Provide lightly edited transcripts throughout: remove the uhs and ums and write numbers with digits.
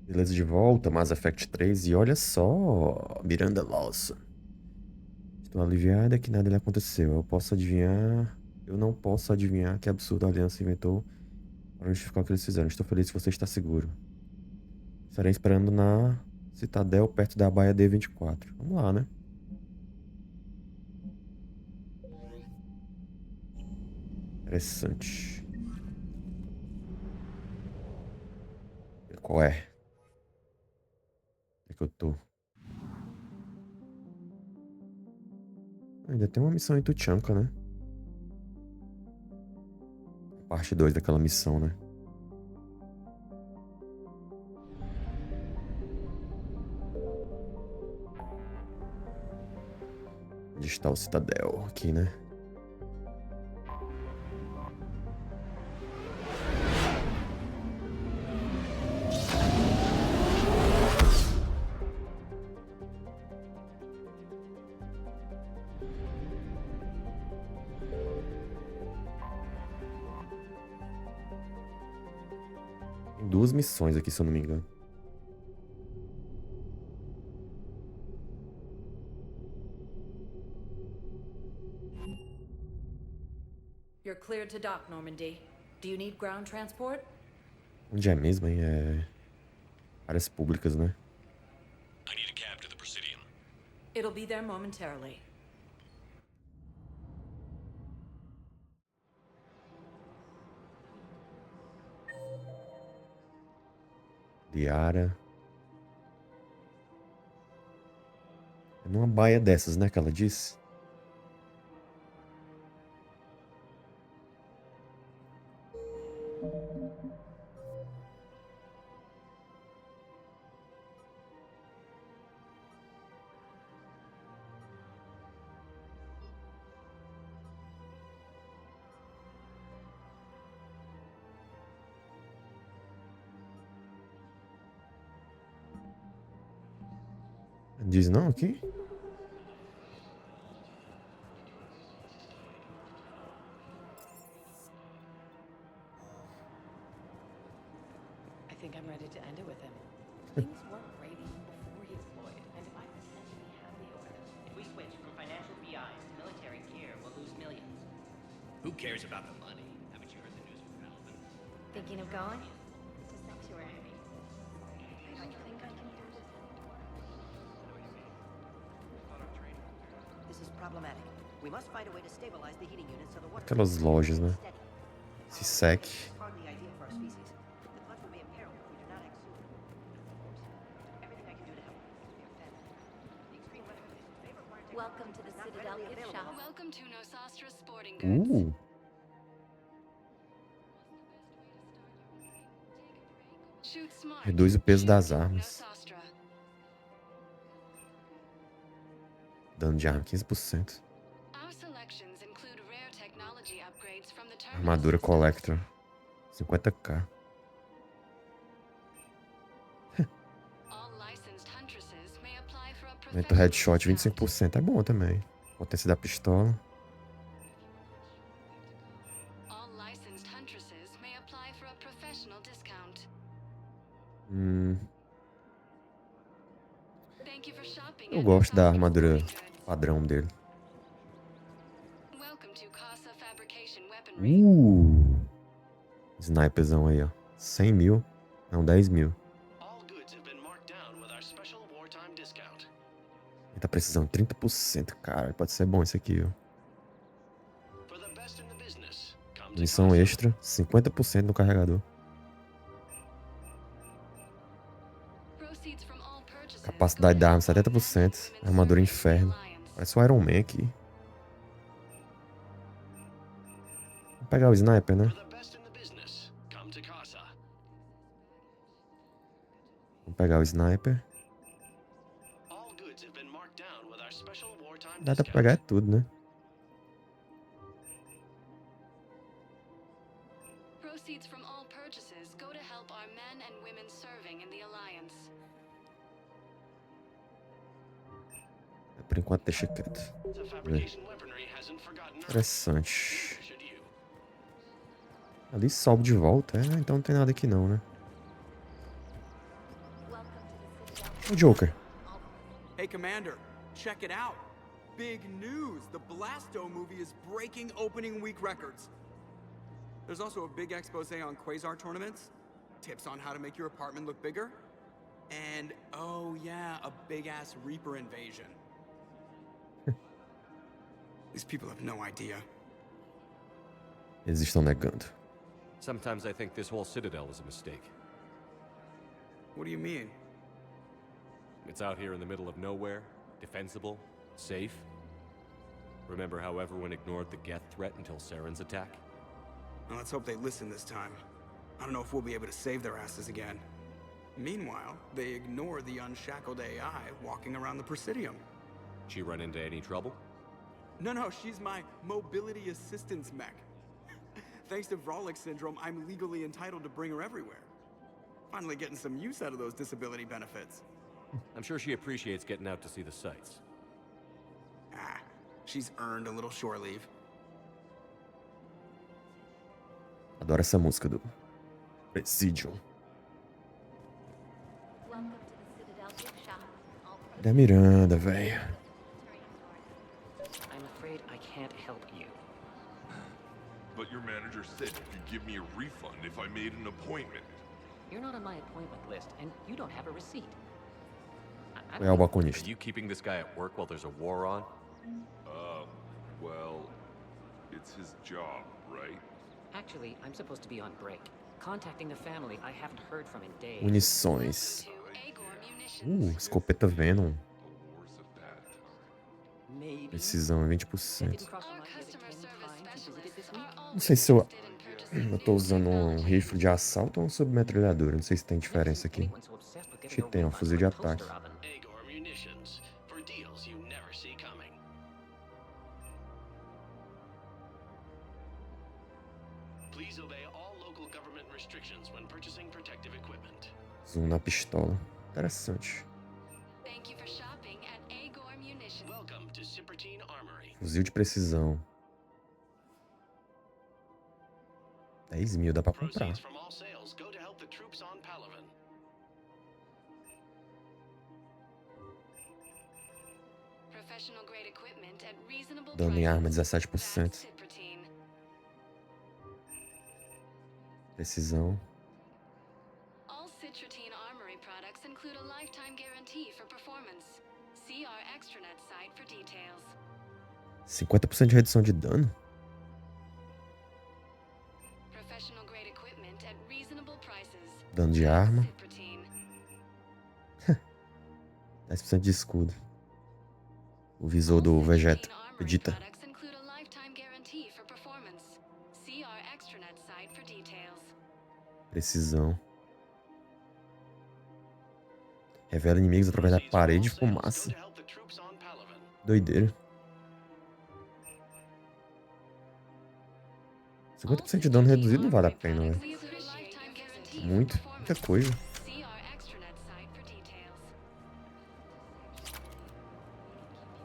Beleza, de volta, Mass Effect 3. E olha só, Miranda Lawson. Estou aliviada que nada lhe aconteceu. Eu não posso adivinhar que absurdo a Aliança inventou para justificar o que eles fizeram. Estou feliz que você está seguro. Estarei esperando na Citadel, perto da Baía D24. Vamos lá, né? Interessante. Qual é? Onde é que eu tô? Ainda tem uma missão em Tuchanka, né? Parte 2 daquela missão, né? Onde está o Citadel? Aqui, né? Tem duas missões aqui, se eu não me engano. You're cleared to dock, Normandy. Do you need ground transport? Onde é mesmo, hein? É... Áreas públicas, né? I need a cab to the Presidium. It'll be there momentarily. Liara. É numa baia dessas, né? Que ela disse. Diz não aqui? I think I'm ready to end it with him. Things weren't great even before he deployed, and if I pretend to be happy or If we switch from financial BIs to military gear, we'll lose millions. Who cares about the money? Haven't you heard the news from Melvin? Thinking of going? To Sanctuary. I think I can do this. This is problematic. We must find a way to stabilize the heating unit so the water Aquelas lojas, né? Se sec. is hardly ideal for our species. The blood will be imperiled if we do not act soon. Everything I can do to help is we are fed. The extreme weather conditions may require Welcome to the technology that is Citadel not readily gift available. shop. Welcome to Nosastra Sporting Goods. Shoot smart. Reduz o peso das Shoot armas. Nosastra. Dano de arma 15%. Our selections include rare technology upgrades from the terminal Armadura systems. Collector. 50k. All licensed huntresses may apply for a Aumenta o professional headshot discount. 25%. É bom também. Potência da pistola. All licensed huntresses may apply for a professional discount. Thank you for shopping Eu at gosto da Nosastra armadura Sporting Goods. padrão dele. Welcome to Casa Fabrication Weaponry. Sniperzão aí, ó. 100 mil. Não, 10 mil. All goods have been marked down with our special wartime discount. Ele tá precisando 30%. Cara, pode ser bom isso aqui, viu? For the best in the business, come to Missão Casa. extra. 50% no carregador. Proceeds from all purchases Capacidade go da to arma help our men 70%. and women Armadura serving in the inferno. Alliance. Parece o Iron Man aqui. Vou pegar o sniper, né? For the best in the business, come to Casa. Vou pegar o sniper. All goods have been marked down with our special wartime Dá pra discount. pegar é tudo, né? Proceeds from all purchases go to help our men and women serving in the Alliance. Por enquanto deixa quieto. The fabrication weaponry hasn't forgotten Earth. Interessante. Should you? Ali sobe de volta. É, então não tem nada aqui não, né? O Joker. Hey, Commander, check it out. Big news. The Blasto movie is breaking opening week records. There's also a big expose on quasar tournaments, tips on how to make your apartment look bigger, and, oh yeah, a big-ass Reaper invasion. These people have no idea. Eles estão negando. Sometimes I think this whole citadel is a mistake. What do you mean? It's out here in the middle of nowhere, defensible, safe. Remember how everyone ignored the Geth threat until Saren's attack? Well, let's hope they listen this time. I don't know if we'll be able to save their asses again. Meanwhile, they ignore the unshackled AI walking around the Presidium. She run into any trouble? No, she's my mobility assistance mech. Thanks to Vrolic syndrome, I'm legally entitled to bring her everywhere. Finally getting some use out of those disability benefits. I'm sure she appreciates getting out to see the sights. Ah, she's earned a little shore leave. Adoro essa música do Presidium. Welcome to the Citadel gift shop. All Da Miranda, velho. I'm afraid I can't help you. But your manager said you could give me a refund if I made an appointment. You're not on my appointment list, and you don't have a receipt. I É o Are balconista. you keeping this guy at work while there's a war on? Well, it's his job, right? Actually, I'm supposed to be on break. Contacting the family I haven't heard from in days. Munições. Welcome to Agor Munitions. Escopeta Venom. The wars of bad time. Maybe. Precisão é That 20%. didn't cross my Our mind the customer 10 service times you visited this specialists week. are Não always sei se eu, interested in purchasing eu tô usando um things rifle de assalto ou um submetralhadora. Não sei se tem Never diferença seen aqui. anyone so obsessed with Acho getting que a tem, um refund fuzil for de a toaster ataque. oven. Agor Munitions, for deals you never see coming. Please obey all local government restrictions when purchasing protective equipment. Zoom na pistola. Interessante. Thank you for shopping at Agor Munitions. Welcome to Cipertine Armory. Fuzil de precisão. 10 mil dá pra comprar. Proceeds from all sales go to help the troops on Palaven. Professional grade equipment at reasonable Dano em arma prices. 17%. That's Cipertine. Precisão. All Citrotine Armory products include a lifetime guarantee for performance. See our extranet site for details. 50% de redução de dano? Professional grade equipment at reasonable prices. Dano de That's arma. Citrotine. 10% de escudo. O visor do Vegeta. Vegeta. Products include a lifetime guarantee for performance. See our extranet site for details. Precisão. Revela inimigos através da Proceeds from parede all de sales fumaça. go to help the troops on Palaven. Doideira. 50% de dano reduzido não vale a pena, velho. We include a lifetime guarantee for Muita performance. coisa. See our extranet site for details.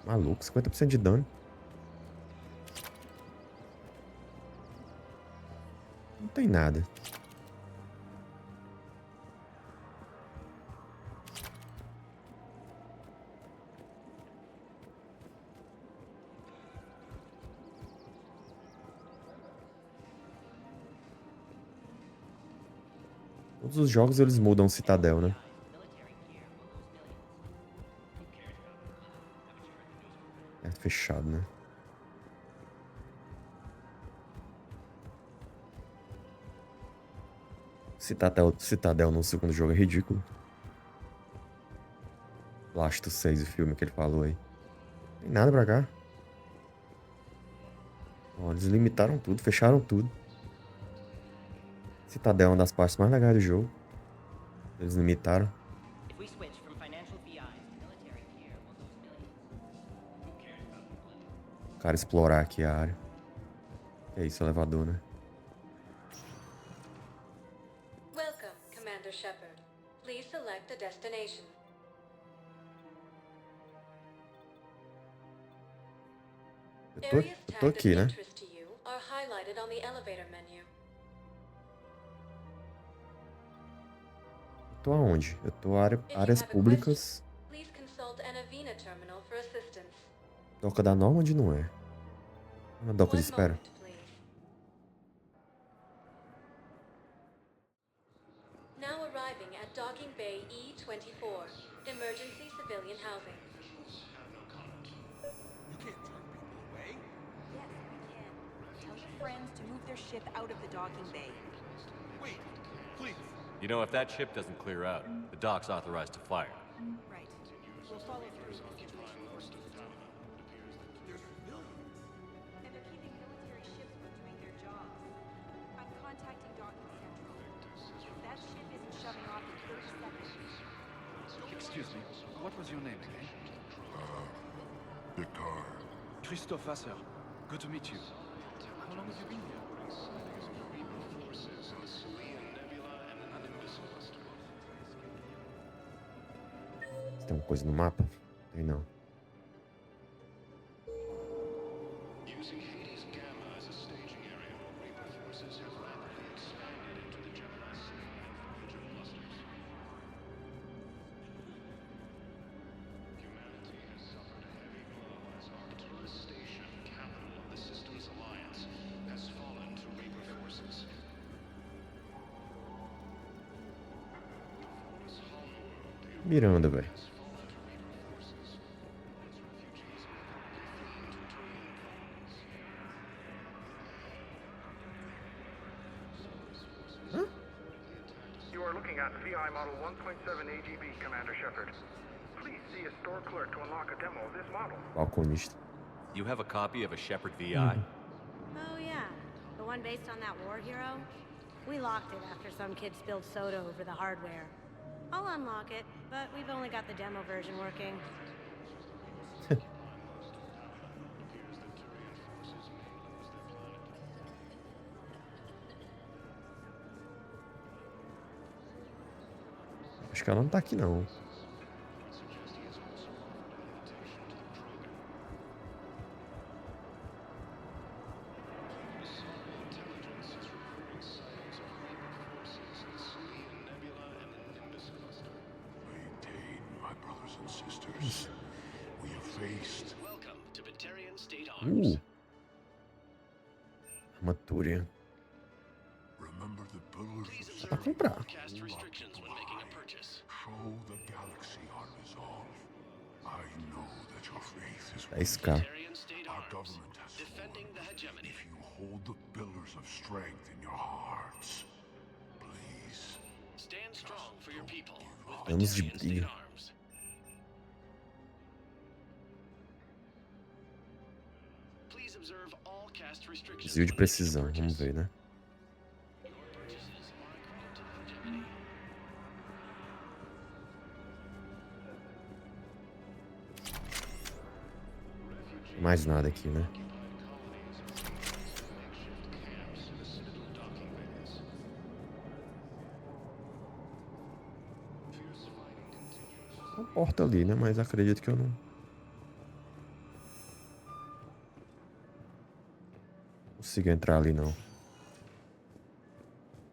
Maluco, 50% de dano. Não tem nada. Todos os jogos eles mudam o Citadel, né? É fechado, né? Citadel no segundo jogo é ridículo. Blasto 6, o filme que ele falou aí. Não tem nada pra cá. Ó, eles limitaram tudo, fecharam tudo. Citadel é uma das partes mais legais do jogo. Eles limitaram. If we switch from financial VIs to military gear, will those millions? O cara explorar aqui a área. É isso, elevador, né? Welcome, Commander Shepard. Please select a destination. Eu tô aqui, né? interest to you are highlighted on the elevator menu. Tô aonde? Eu tô If you áreas have a question, públicas. please consult an Avena terminal for assistance. Doca da norma onde não é? Uma doca de One espera. moment, please. Now arriving at Docking Bay E24, emergency civilian housing. You can't turn people away. Yes, we can. Tell your friends to move their ship out of the docking bay. Wait, please. You know, if that ship doesn't clear out, the dock's authorized to fire. Right. We'll follow through with the situation forces. There's civilians. And they're keeping military ships from doing their jobs. I'm contacting docking central. If that ship isn't shoving off in 30 seconds, Excuse me, what was your name again? Vicar. Christophe Vasseur. Good to meet you. How long have you been here? Tem uma coisa no mapa? Tem não. Using Hades Gamma as a staging area, Reaper forces have rapidly expanded into the Gemini Sigma and Voyager clusters. Humanity has suffered a heavy blow as Arcturus Station, capital of the Systems Alliance, has fallen to Reaper forces. This homeworld, the Miranda, velho. has fallen to Reaper forces. Its refugees are currently fleeing to Turian colonies. You are looking at VI Model 1.7 AGB, Commander Shepard. Please see a store clerk to unlock a demo of this model. Balconista. You have a copy of a Shepard VI? Oh, yeah. The one based on that war hero? We locked it after some kid spilled soda over the hardware. I'll unlock it, but we've only got the demo version working. Acho que ela não tá aqui, não. Maintain, my brothers and sisters. We have faced. Welcome to Batarian State Arms. Armadura. Remember the pillars Please of Dá pra observe comprar. all cast restrictions when making a purchase. Show the galaxy our resolve. I know that your faith is 10k. Batarian State Our Arms, government has defending fallen. the hegemony. If you hold the pillars of strength in your hearts, please. Stand strong for your people with Anos de Batarian State briga. Arms. Please observe all cast restrictions Desvio de when making a precisão. Vamos purchase. ver, né? Your purchases are according to the hegemony. Mais nada aqui, né? Uma porta ali, né? Mas acredito que eu não consigo entrar ali, não.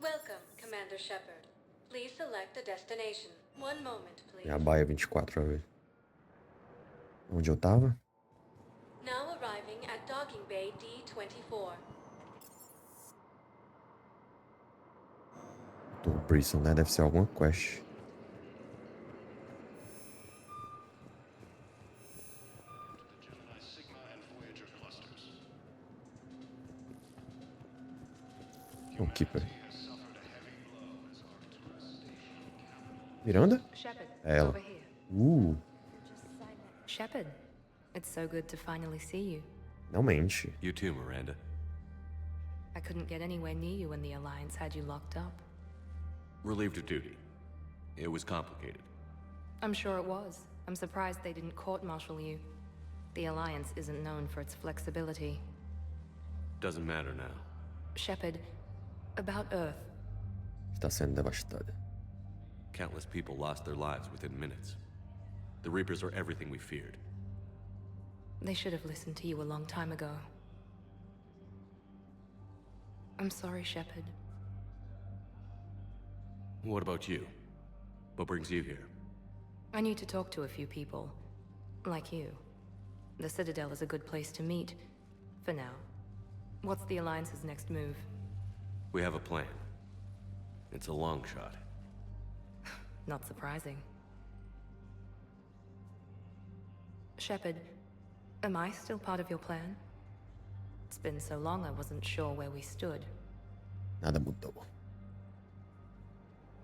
Welcome, Commander Shepard. Please select a destination. One moment, please. É a baia 24, velho. Onde eu tava? Now arriving at Docking Bay D24. Tô Prison, né? Deve ser alguma quest. Gemini Sigma and Voyager clusters. O Keeper. Has suffered a heavy blow as Arcturus Station, Miranda? Shepard, É ela. over here. Shepard, it's so good to finally see you. Não mente. You too, Miranda. I couldn't get anywhere near you when the Alliance had you locked up. Relieved of duty. It was complicated. I'm sure it was. I'm surprised they didn't court-martial you. The Alliance isn't known for its flexibility. Doesn't matter now. Shepard, about Earth. Está sendo devastada. Countless people lost their lives within minutes. The Reapers are everything we feared. They should have listened to you a long time ago. I'm sorry, Shepard. What about you? What brings you here? I need to talk to a few people. Like you. The Citadel is a good place to meet. For now. What's the Alliance's next move? We have a plan. It's a long shot. Not surprising. Shepard, am I still part of your plan? It's been so long I wasn't sure where we stood. Nada mudou.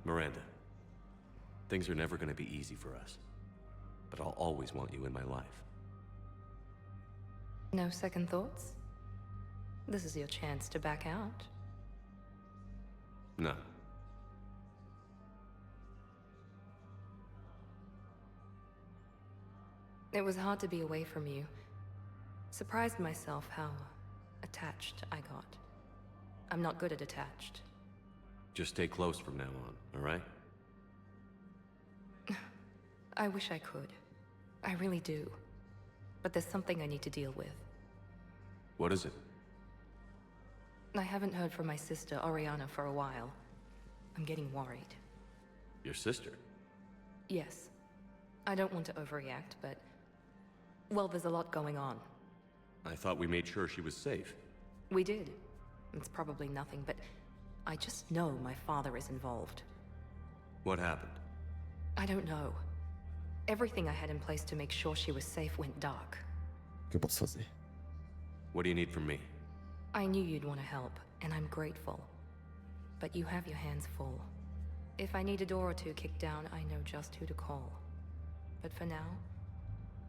Miranda, things are never gonna be easy for us. But I'll always want you in my life. No second thoughts? This is your chance to back out. No. It was hard to be away from you. Surprised myself how attached I got. I'm not good at attached. Just stay close from now on, alright? I wish I could. I really do. But there's something I need to deal with. What is it? I haven't heard from my sister, Oriana, for a while. I'm getting worried. Your sister? Yes. I don't want to overreact, but... well, there's a lot going on. I thought we made sure she was safe. We did. It's probably nothing, but... I just know my father is involved. What happened? I don't know. Everything I had in place to make sure she was safe went dark. O que eu posso fazer? What do you need from me? I knew you'd want to help, and I'm grateful. But you have your hands full. If I need a door or two kicked down, I know just who to call. But for now,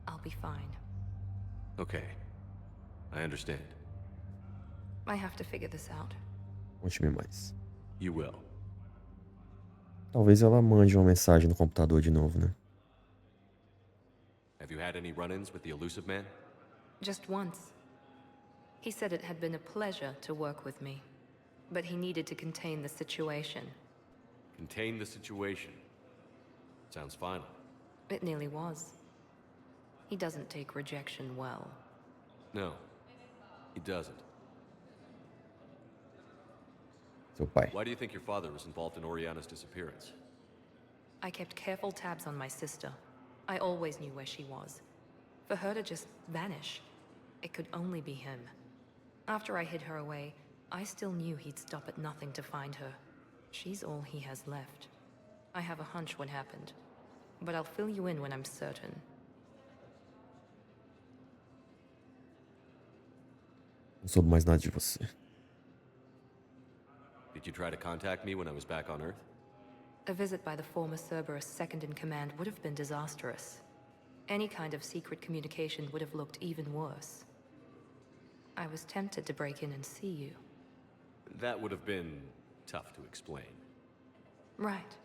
I'll be fine. Okay. I understand. I have to figure this out. Conte-me mais. You will. Talvez ela mande uma mensagem no computador de novo, né? Have you had any run-ins with the elusive man? Just once. He said it had been a pleasure to work with me, but he needed to contain the situation. Contain the situation. Sounds final. It nearly was. He doesn't take rejection well. No, he doesn't. Seu pai. Why do you think your father was involved in Oriana's disappearance? I kept careful tabs on my sister. I always knew where she was. For her to just vanish, it could only be him. After I hid her away, I still knew he'd stop at nothing to find her. She's all he has left. I have a hunch what happened, but I'll fill you in when I'm certain. Não soube mais nada de você. Did you try to contact me when I was back on Earth? A visit by the former Cerberus second-in-command would have been disastrous. Any kind of secret communication would have looked even worse. I was tempted to break in and see you. That would have been tough to explain. Right.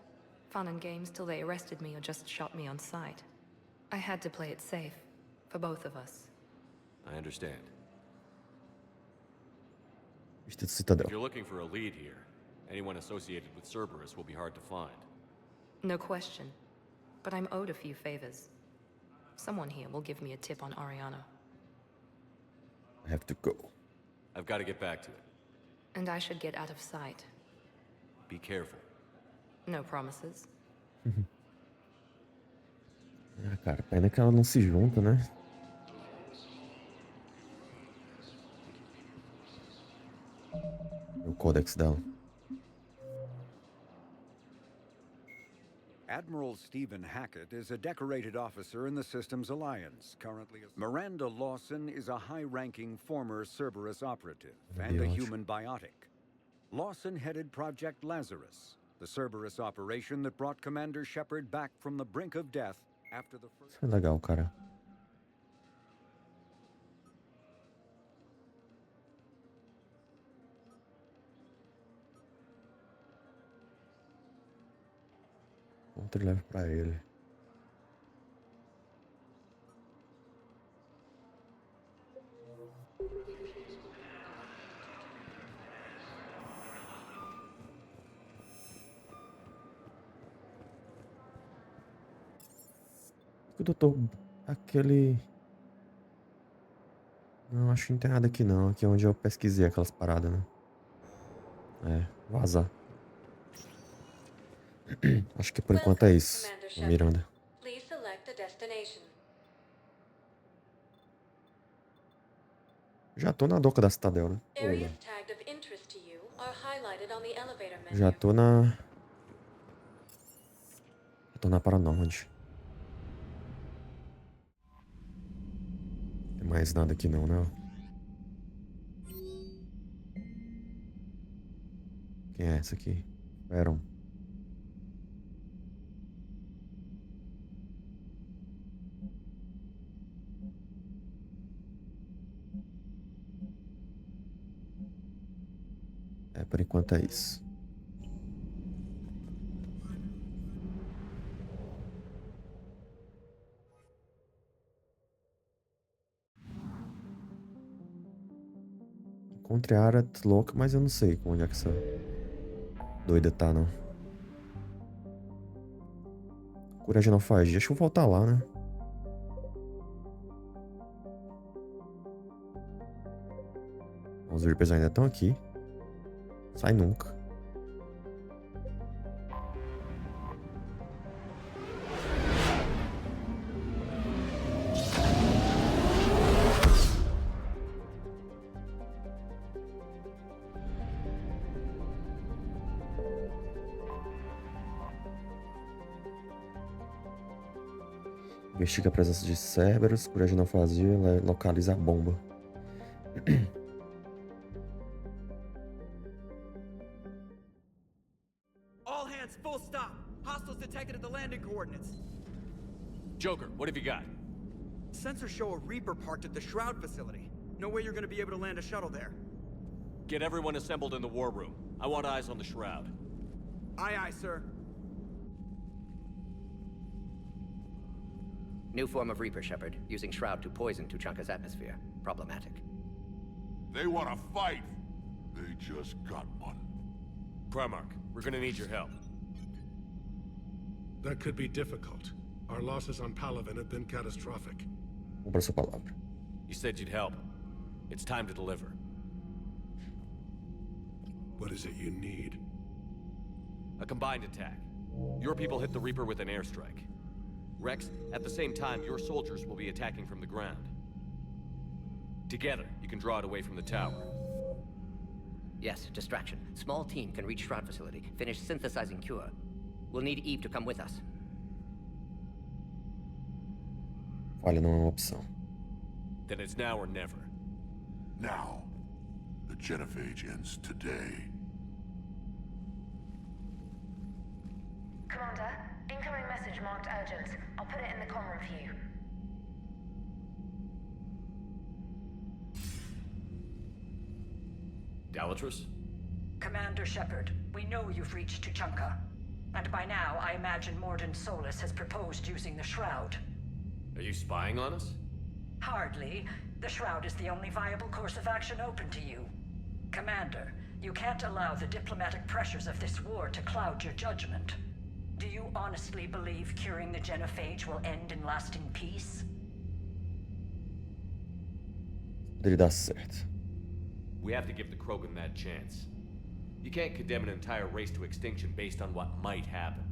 Fun and games till they arrested me or just shot me on sight. I had to play it safe, for both of us. I understand. Vista do Citadel. If you're looking for a lead here, anyone associated with Cerberus will be hard to find. No question. But I'm owed a few favors. Someone here will give me a tip on Oriana. I have to go. I've got to get back to it. And I should get out of sight. Be careful. No promises. Ah, cara, pena que ela não se junta, né? O códex dela. Admiral Stephen Hackett is a decorated officer in the Systems Alliance, currently. Miranda Lawson is a high-ranking former Cerberus operative and a human biotic. Lawson headed Project Lazarus, the Cerberus operation that brought Commander Shepard back from the brink of death after the first... Isso é legal, cara. Outro leva pra ele. O doutor... Aquele... Não, acho que não tem nada aqui não. Aqui é onde eu pesquisei aquelas paradas, né? É, vazar. Acho que por enquanto é isso. O Miranda. Please select a destination. Já tô na doca da Citadel, né? Areas tagged of interest to you are highlighted on the elevator menu. Já tô na... Já tô na Paranormand. Tem mais nada aqui não, né? Quem é essa aqui? Eram. É, por enquanto é isso. Encontrei a área louca, mas eu não sei onde é que essa doida tá, não. Cura de naufragia. Deixa eu voltar lá, né? Os Reapers ainda estão aqui. Sai nunca. Investiga a presença de Cerberus. Cura de naufragia. Localiza a bomba. All hands, full stop. Hostiles detected at the landing coordinates. Joker, what have you got? Sensors show a Reaper parked at the Shroud facility. No way you're gonna be able to land a shuttle there. Get everyone assembled in the war room. I want eyes on the Shroud. Aye, aye, sir. New form of Reaper, Shepard, using Shroud to poison Tuchanka's atmosphere. Problematic. They want to fight. They just got one. Primarch, we're gonna need your help. That could be difficult. Our losses on Palaven have been catastrophic. Compra sua palavra. You said you'd help. It's time to deliver. What is it you need? A combined attack. Your people hit the Reaper with an airstrike. Rex, at the same time, your soldiers will be attacking from the ground. Together, you can draw it away from the tower. Yes, distraction. Small team can reach Shroud facility, finish synthesizing cure. We'll need Eve to come with us. Falha não é uma opção. Then it's now or never. Now. The genophage ends today. Commander, incoming message marked urgent. I'll put it in the comm room for you. Dalatrus? Commander Shepard, we know you've reached Tuchanka. And by now, I imagine Morden Solus has proposed using the Shroud. Are you spying on us? Hardly. The Shroud is the only viable course of action open to you. Commander, you can't allow the diplomatic pressures of this war to cloud your judgment. Do you honestly believe curing the genophage will end in lasting peace? Poderia dar certo. We have to give the Krogan that chance. You can't condemn an entire race to extinction based on what might happen.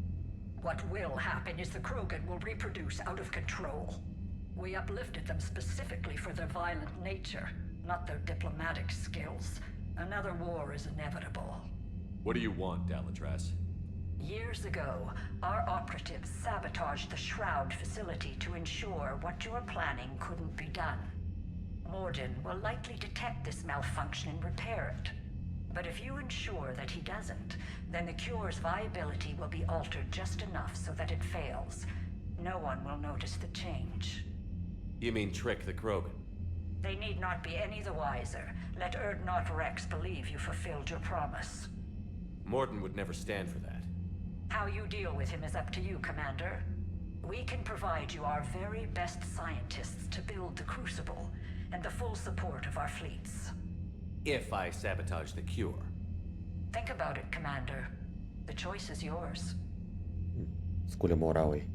What will happen is the Krogan will reproduce out of control. We uplifted them specifically for their violent nature, not their diplomatic skills. Another war is inevitable. What do you want, Dalatrass? Years ago, our operatives sabotaged the Shroud facility to ensure what you were planning couldn't be done. Morden will likely detect this malfunction and repair it. But if you ensure that he doesn't, then the cure's viability will be altered just enough so that it fails. No one will notice the change. You mean trick the Krogan? They need not be any the wiser. Let Urdnot Rex believe you fulfilled your promise. Morden would never stand for that. How you deal with him is up to you, Commander. We can provide you our very best scientists to build the Crucible, and the full support of our fleets. If I sabotage the cure. Think about it, Commander. The choice is yours. Escolha moral aí.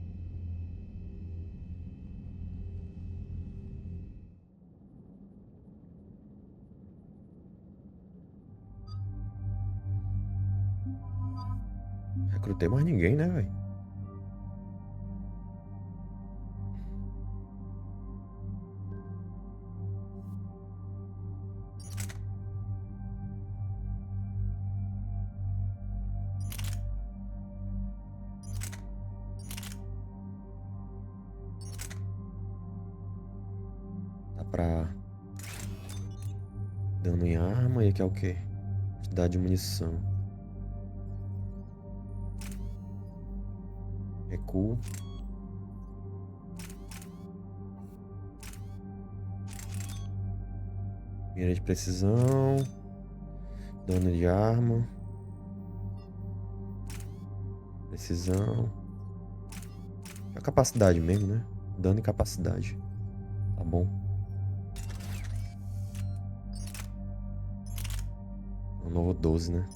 Não tem mais ninguém, né, velho? Dá pra... Dano em arma e aqui é o quê? Quantidade de munição. Recuo. Mira de precisão. Dano de arma. Precisão. É a capacidade mesmo, né? Dano e capacidade. Tá bom. Um novo 12, né?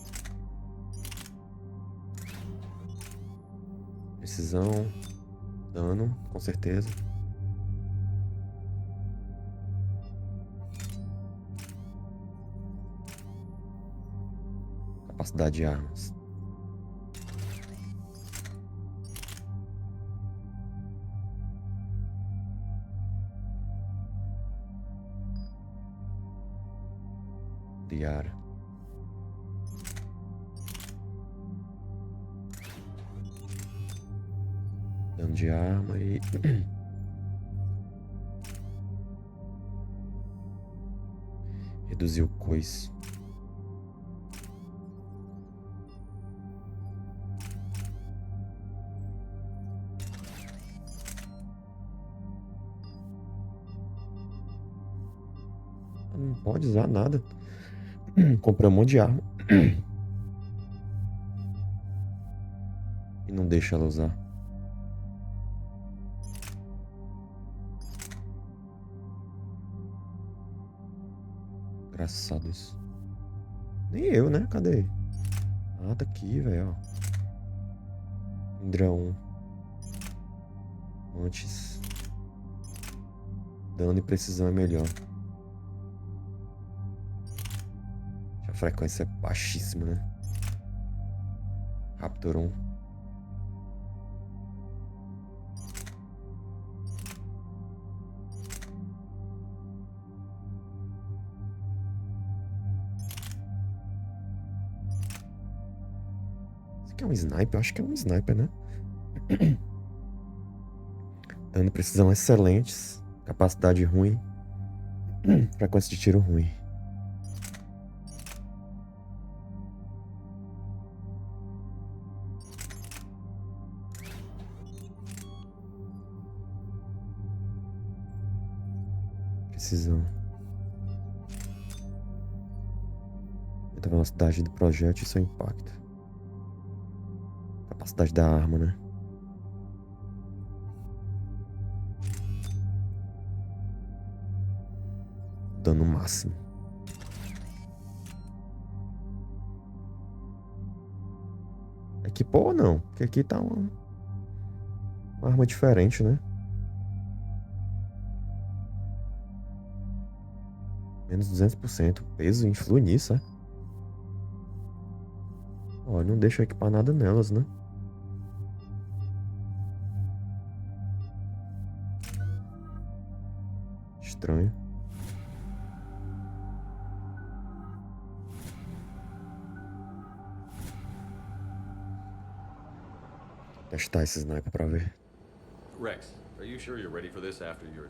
Precisão. Dano, com certeza. Capacidade de armas. Diária. Dano de arma e... Reduzir o coice. Não pode usar nada. Comprei um monte de arma. E não deixa ela usar. Engraçado isso. Nem eu, né? Cadê? Ah, tá aqui, velho. Indra 1. Antes. Dano e precisão é melhor. A frequência é baixíssima, né? Raptor 1. Isso aqui é um sniper? Eu acho que é um sniper, né? Dano e precisão excelentes. Capacidade ruim. Frequência de tiro ruim. Precisão. Aumenta a velocidade do projétil e seu impacto. Capacidade da arma, né? Dano máximo. Equipou ou não? Porque aqui tá uma arma diferente, né? Menos 200%. Peso influi nisso, é? Ó, não deixa eu equipar nada nelas, né? Estranho. Testar esse sniper pra ver. Rex, are you sure you're ready for this after your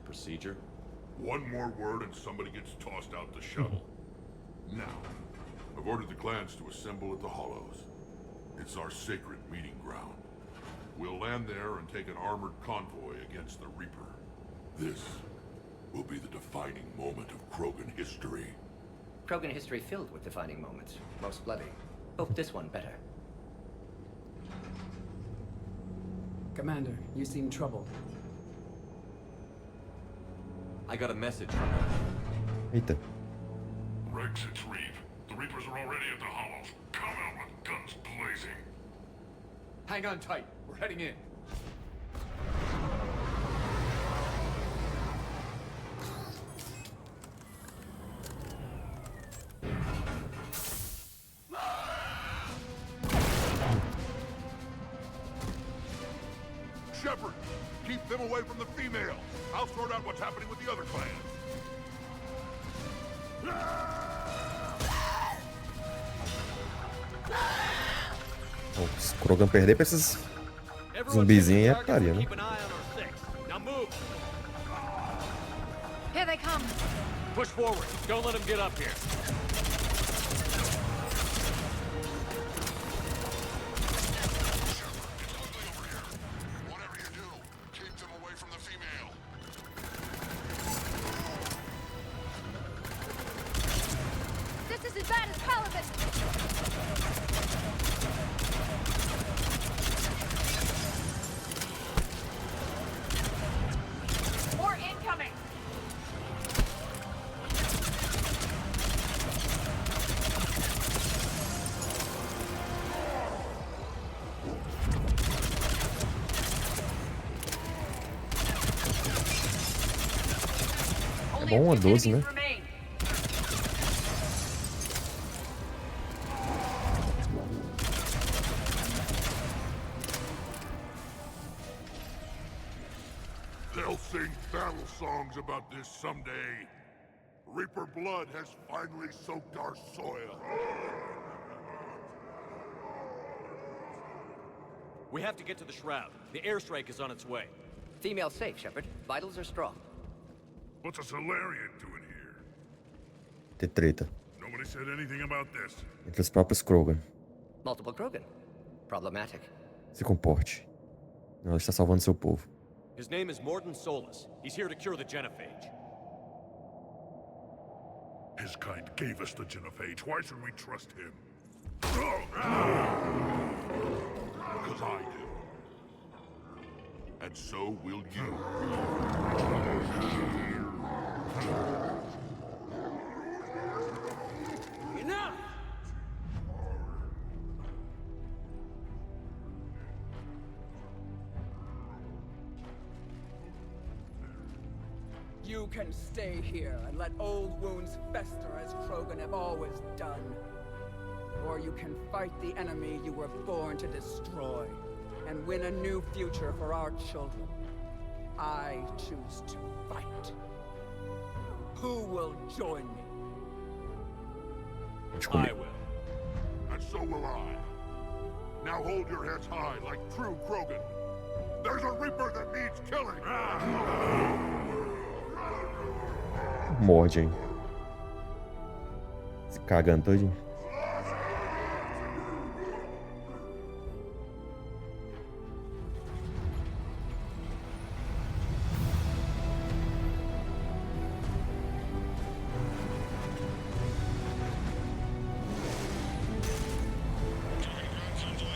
procedure? One more word and somebody gets tossed out the shuttle. Now, I've ordered the clans to assemble at the Hollows. It's our sacred meeting ground. We'll land there and take an armored convoy against the Reaper. This will be the defining moment of Krogan history. Krogan history filled with defining moments. Most bloody. Hope this one better. Commander, you seem troubled. I got a message from her. Eita. Rex, it's Reeve. The Reapers are already at the Hollows. Come out with guns blazing. Hang on tight. We're heading in. Shepard! Keep them away from the females! I'll sort out what's happening with the other clans. Bom, se o Krogan perder pra esses zumbizinhos aí é putaria, né? Here they come. Push forward. Don't let them get up here. This is as bad as Paladin. More incoming. É bom uma 12, né? They'll sing battle songs about this someday. Reaper blood has finally soaked our soil. We have to get to the Shroud. The airstrike is on its way. Female safe, Shepard. Vitals are strong. What's a Solarian doing here? Ter treta Nobody said anything about this. entre os próprios Krogan. Multiple Krogan. Problematic. Se comporte. Ela está salvando seu povo. His name is Morden Solus. He's here to cure the genophage. His kind gave us the genophage. Why should we trust him? Because I do. And so will you. Enough! You can stay here and let old wounds fester as Krogan have always done. Or you can fight the enemy you were born to destroy and win a new future for our children. I choose to fight. Who will join me? I will. And so will I. Now hold your heads high like true Krogan. There's a Reaper that needs killing. Morde, hein? Se cagando todinho.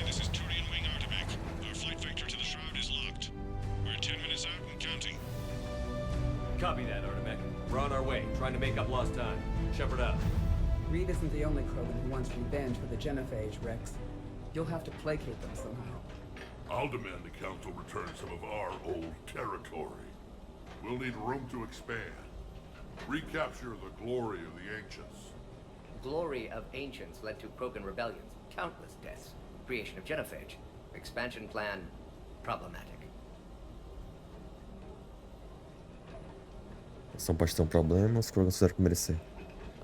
This is Turian Wing Artivac. Our flight vector to the Shroud is locked. We're 10 minutes out and counting. Copy that, Artemec. We're on our way, trying to make up lost time. Shepard out. Reed isn't the only Krogan who wants revenge for the genophage, Rex. You'll have to placate them somehow. I'll demand the Council return some of our old territory. We'll need room to expand. Recapture the glory of the Ancients. Glory of Ancients led to Krogan rebellions, countless deaths, creation of genophage, expansion plan, problematic. São pode ter um problema, os Krogans fizeram por merecer.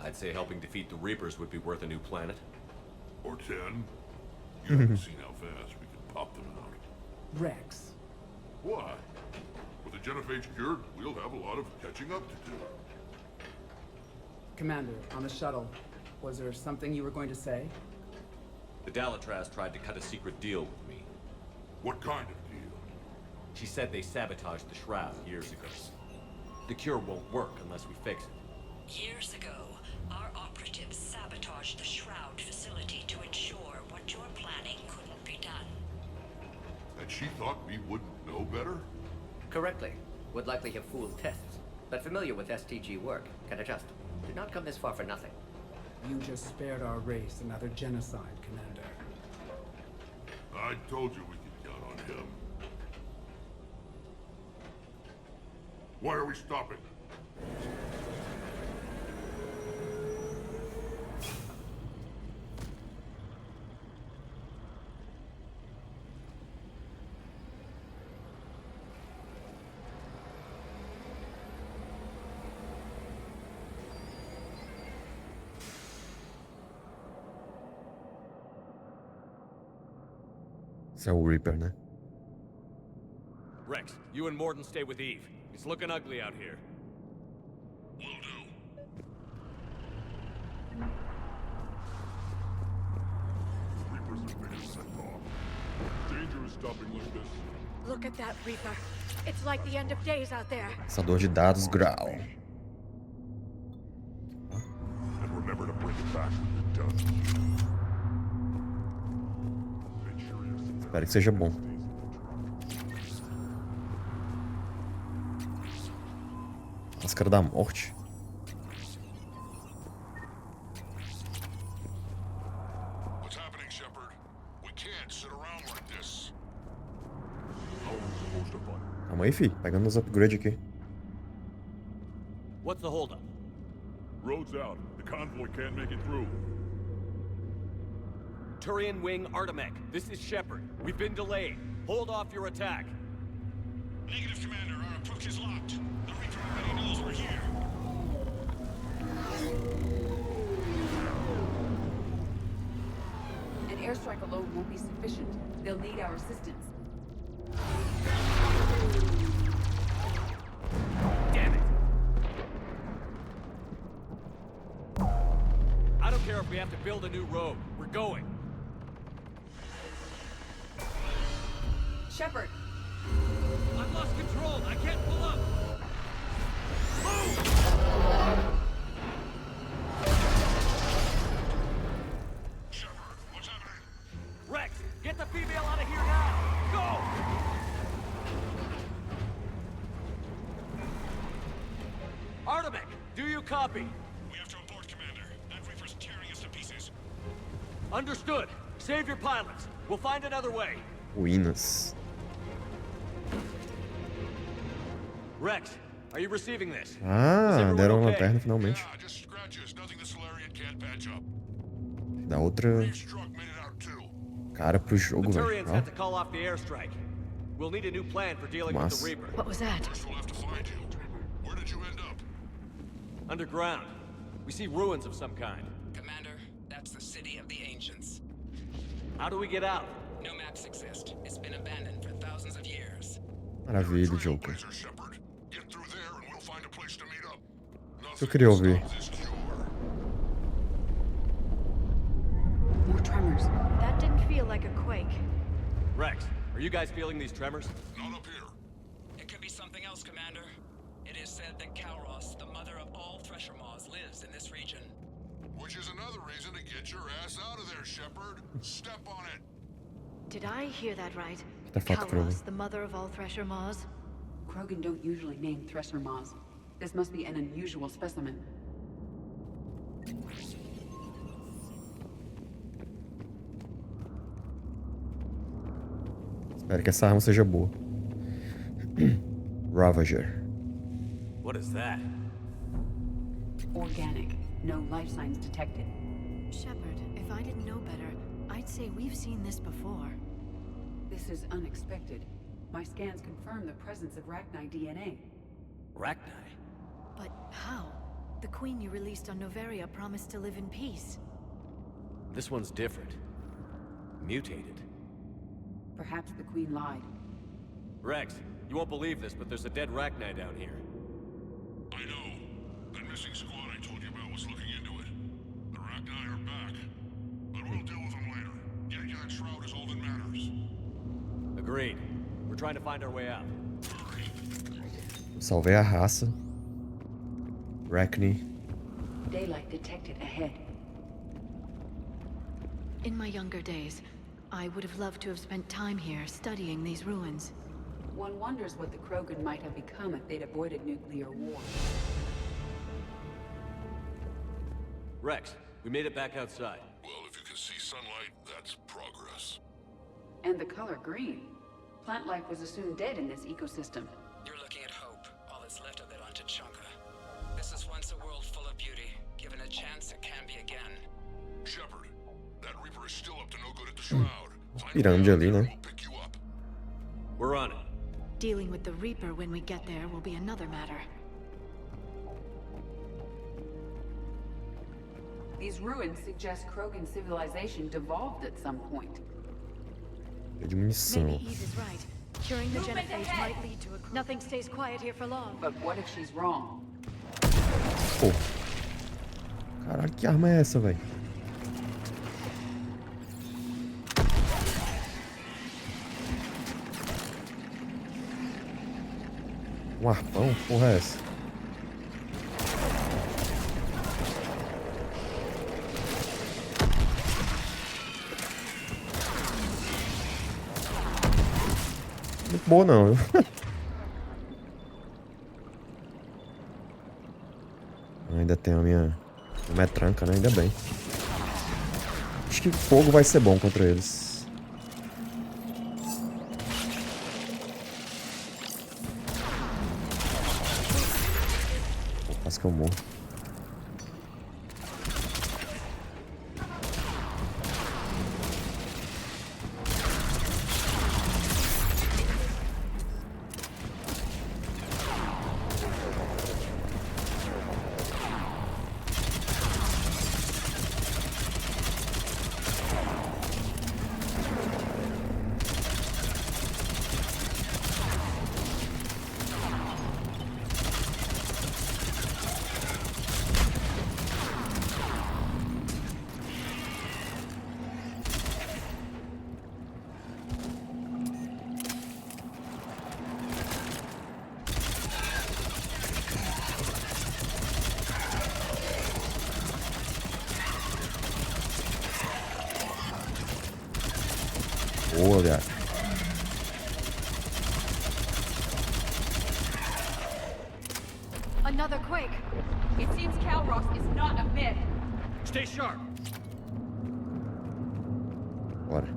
I'd say helping defeat the Reapers would be worth a new planet. Or 10. You haven't seen how fast we can pop them out. Rex. What? With the genophage cured, we'll have a lot of catching up to do. Commander, on the shuttle, was there something you were going to say? The Dalatraz tried to cut a secret deal with me. What kind of deal? She said they sabotaged the Shroud years ago. The cure won't work unless we fix it. Years ago, our operatives sabotaged the Shroud facility to ensure what you're planning couldn't be done. And she thought we wouldn't know better? Correctly. Would likely have fooled tests, but familiar with STG work, can adjust. Did not come this far for nothing. You just spared our race another genocide, Commander. I told you we could count on him. Why are we stopping? Esse é o Reaper, né? Rex, you and Morden stay with Eve. It's looking ugly out here. Danger is stopping like this. Look at that, Reaper. It's like the end of days out there. Caçador de dados Grau. And remember to bring it back when you're done. Espero que seja bom. Máscara da morte. What's happening, Shepard? We can't sit around like this. Calma aí, fi. Pegando os upgrades aqui. What's the holdup? Road's out. The convoy can't make it through. Turian Wing Artemech, this is Shepard. We've been delayed. Hold off your attack. Negative, Commander. Our approach is locked. The Reaper already knows we're here. An airstrike alone won't be sufficient. They'll need our assistance. Damn it! I don't care if we have to build a new road. We're going. Shepard! I've lost control. I can't pull up. Move! Shepard, what's happening? Rex, get the female out of here now. Go! Artemech, do you copy? We have to abort, Commander. That Reaper's tearing us to pieces. Understood. Save your pilots. We'll find another way. Ruínas. Rex, are you receiving this? Ah, deram uma lanterna finalmente. Yeah, just scratches. Nothing the Solarian can't patch up. Dá outra cara pro jogo, The velho. Turians had to call off the airstrike. We'll need a new plan for dealing with Massa. the Reaper. What was that? We'll have to find you. Where did you end up? Underground. We see ruins of some kind. Commander, that's the city of the ancients. How do we get out? No maps exist. It's been abandoned for thousands of years. Maravilha, Joker. Get through there and we'll find a place to meet up. Eu queria ouvir. More tremors. That didn't feel like a quake. Rex, are you guys feeling these tremors? Not up here. It could be something else, Commander. It is said that Kalros, the mother of all thresher maws, lives in this region. Which is another reason to get your ass out of there, Shepard. Step on it. Did I hear that right? Tá fato, Krogan. Kalros, the mother of all thresher maws? Krogan don't usually name thresher maws. This must be an unusual specimen. Espero que essa arma seja boa. Ravager. What is that? Organic. No life signs detected. Shepard, if I didn't know better, I'd say we've seen this before. This is unexpected. My scans confirm the presence of Rachni DNA. Rachni? But how? The queen you released on Noveria promised to live in peace. This one's different. Mutated. Perhaps the queen lied. Rex, you won't believe this, but there's a dead Rachni down here. I know. That missing squad I told you about was looking into it. The Rachni are back. But we'll deal with them later. Getting to that shroud is all that matters. Agreed. We're trying to find our way out. Salvei a raça. Rachni. Daylight detected ahead. In my younger days, I would have loved to have spent time here studying these ruins. One wonders what the Krogan might have become if they'd avoided nuclear war. Rex, we made it back outside. Well, if you can see sunlight, that's progress. And the color green. Plant life was assumed dead in this ecosystem. You're looking at hope. All that's left of it on Tachanka. This is once a world full of beauty. Given a chance, it can be again. Shepard, that Reaper is still up to no good at the shroud. Pirâmide ali, né? We're on it. Dealing with the Reaper when we get there will be another matter. These ruins suggest Krogan civilization devolved at some point. De munição. Maybe Eve is right. Curing the genophage might lead to a... Nothing stays quiet here for long. But what if she's wrong? Pô. Caralho, que arma é essa, velho? Um arpão? Porra é essa? Muito boa não, viu? Ainda tem a minha metranca, né? Ainda bem. Acho que fogo vai ser bom contra eles. Pô, quase que eu morro. Boa, viado. Another quake. It seems Calros is not a myth. Stay sharp. Bora.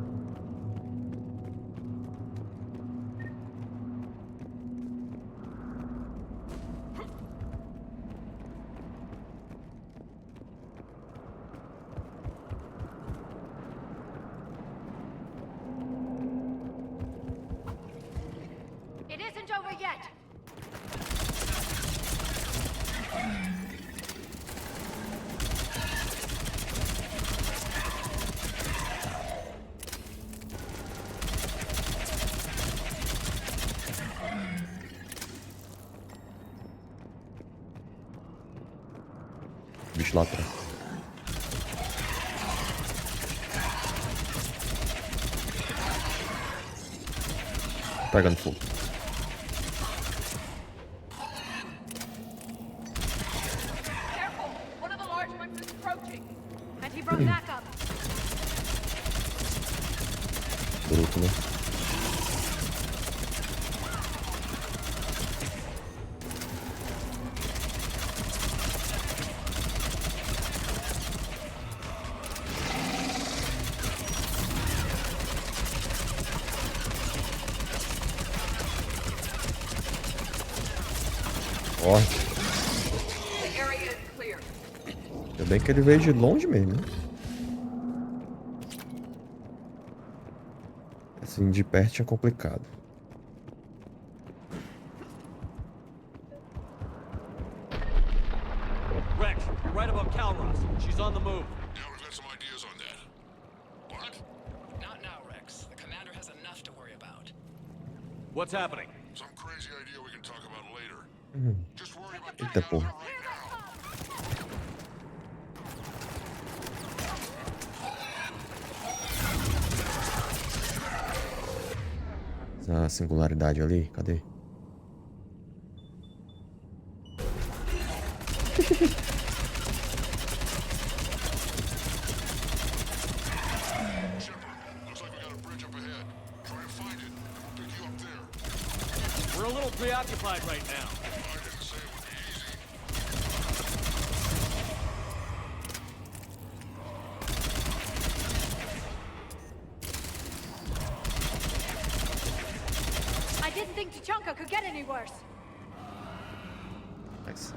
It isn't over yet. Bicho lá atrás. Pegando fogo. Careful! One of the large ones is approaching. And he broke back up. Bruto, né? Ó. The area is clear. Ainda bem que ele veio de longe mesmo, né? Assim, de perto é complicado. Rex, you're right about Calros. She's on the move. Yeah, we've got some ideas on that. What? Not now, Rex. The commander has enough to worry about. What's happening? Some crazy idea we can talk about later. Just worry about Eita porra. Essa singularidade ali, cadê? We're a little preoccupied right now. I didn't think Tachanka could get any worse. Nice.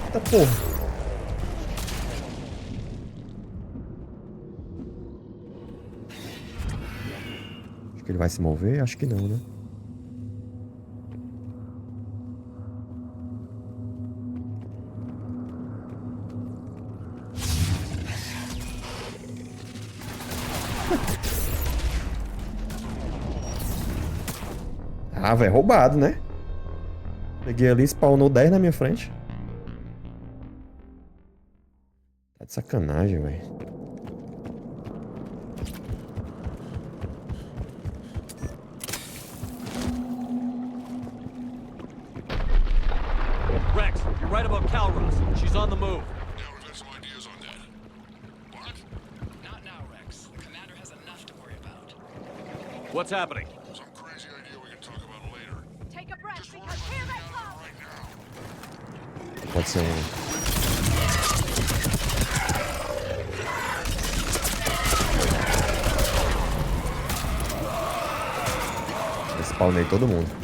Eita porra. Acho que ele vai se mover? Acho que não, né? Ah, velho, roubado, né? Peguei ali, spawnou 10 na minha frente. Tá de sacanagem, velho. Rex, you're right about Calros. She's on the move. Yeah, we've got some ideas on that. What? Not now, Rex. The commander has enough to worry about. What's happening? Some crazy idea we can talk about later. Take a breath, because here they come! Right now. Pode ser um. Eu spawnei todo mundo.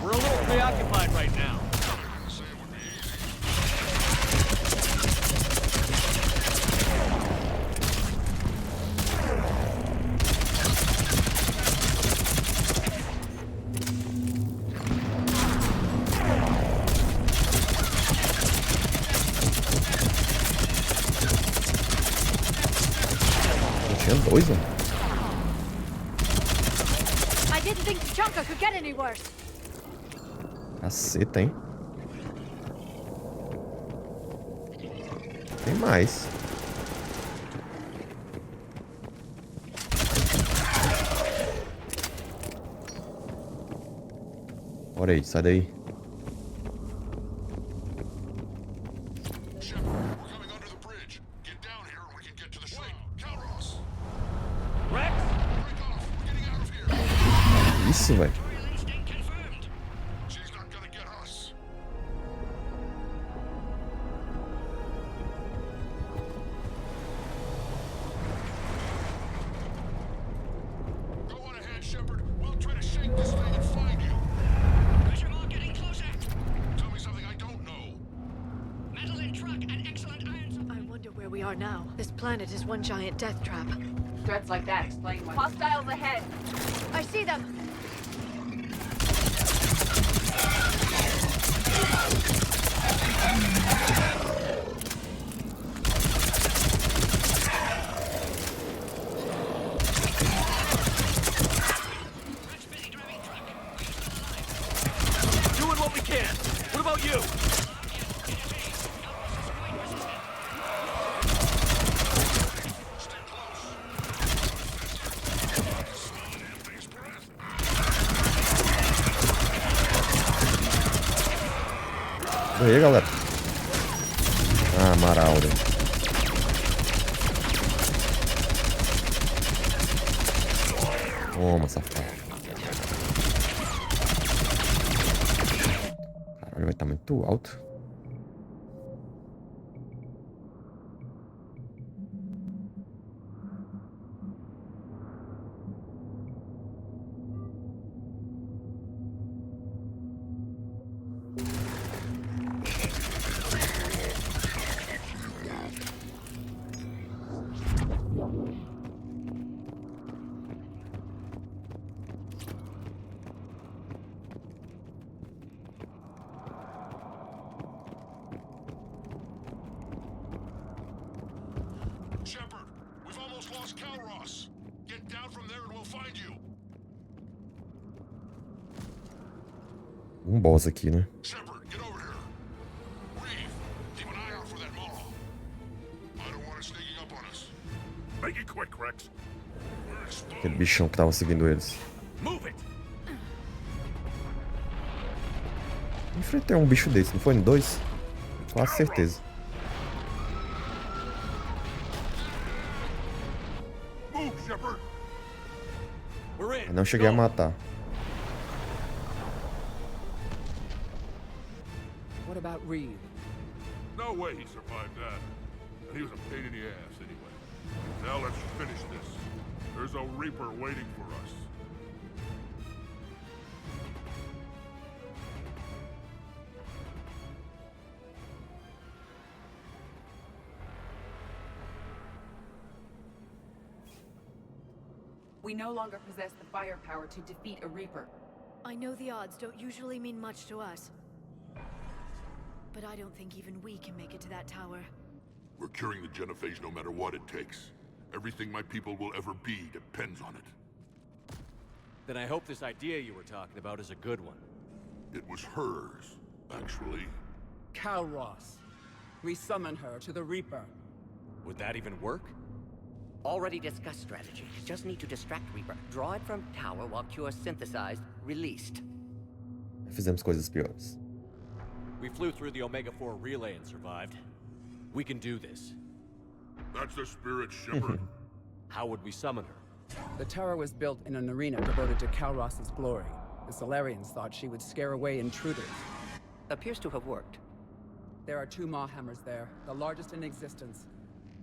We're a little preoccupied right now. Tinha dois, né? I didn't think Chunka could get any worse. Caceta, hein? Tem mais. Bora aí, sai daí. Shepard, we're coming under the bridge. Get down here and we can get to the ship. Calros! Rex! Break off! We're getting out of here! Isso, velho. She's not gonna get us. Go on ahead, Shepard. We'll try to shake this thing and find you. Pressure all getting closer. Tell me something I don't know. Metal in truck and excellent iron supply. I wonder where we are now. This planet is one giant death trap. Threats like that explain why. Hostiles ahead! I see them! Doing what we can. What about you? E aí, galera? Ah, Maralda. Toma, safado. Caralho, vai estar muito alto. Shepard, we've almost lost Calros. Get down from there and we'll find you. Boss aqui, né? Shepard, get over here. Reeve, keep an eye out for that mall. I don't want it sneaking up on us. Make it quick, Rex. We're exposed. Aquele bichão que tava seguindo eles. Move it! Enfrentei um bicho desse, não foi? No 2? Quase certeza. Move, Shepard. We're in. Mas não cheguei a matar. What about Reed? No way he survived that. and he was a pain in the ass anyway. Now let's finish this. There's a Reaper waiting for us. We no longer possess the firepower to defeat a Reaper. I know the odds don't usually mean much to us. But I don't think even we can make it to that tower. We're curing the genophage no matter what it takes. Everything my people will ever be depends on it. Then I hope this idea you were talking about is a good one. It was hers, actually. Kalros. We summon her to the Reaper. Would that even work? Already discussed strategy. Just need to distract Reaper. Draw it from tower while Cure synthesized, released. Fizemos coisas piores. We flew through the Omega-4 relay and survived. We can do this. That's the spirit, Shepard. How would we summon her? The tower was built in an arena devoted to Kalros' glory. The Solarians thought she would scare away intruders. Appears to have worked. There are 2 Maw hammers there, the largest in existence.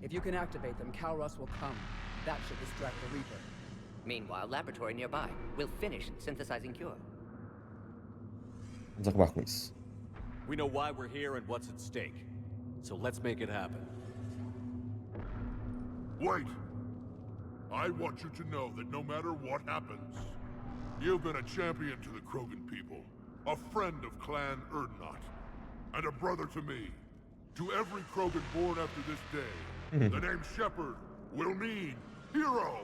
If you can activate them, Kalros will come. That should distract the Reaper. Meanwhile, laboratory nearby. We'll finish synthesizing Cure. Vamos acabar com isso. We know why we're here and what's at stake. So let's make it happen. Wait! I want you to know that no matter what happens, you've been a champion to the Krogan people, a friend of Clan Erdnot, and a brother to me. To every Krogan born after this day, the name Shepard will mean hero!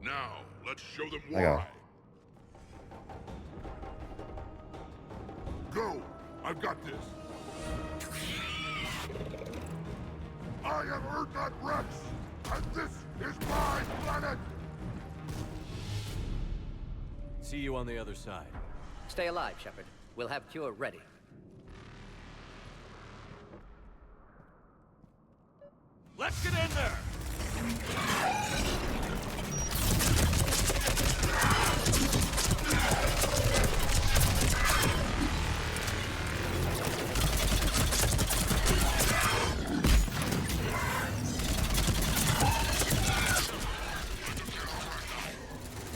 Now, let's show them why. Legal. Go! I've got this! I am Erdnot Rex, and this is my planet! See you on the other side. Stay alive, Shepard. We'll have Cure ready. Let's get in there!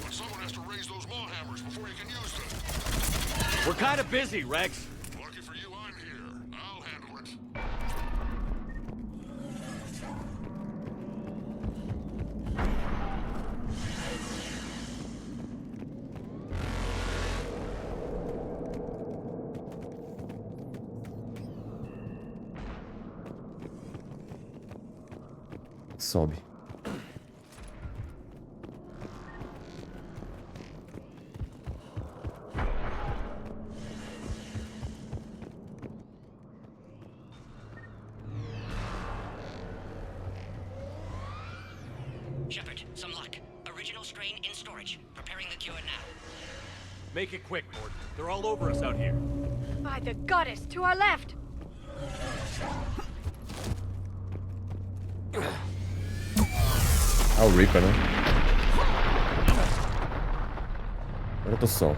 But someone has to raise those maw hammers before you can use them. We're kind of busy, Rex. Lucky for you, I'm here. I'll handle it. Sobe. Shepard, some luck. Original strain in storage. Preparing the Cure now. Make it quick, Mort. They're all over us out here. By the goddess, to our left! Ah, o Reaper, né? Agora eu tô só.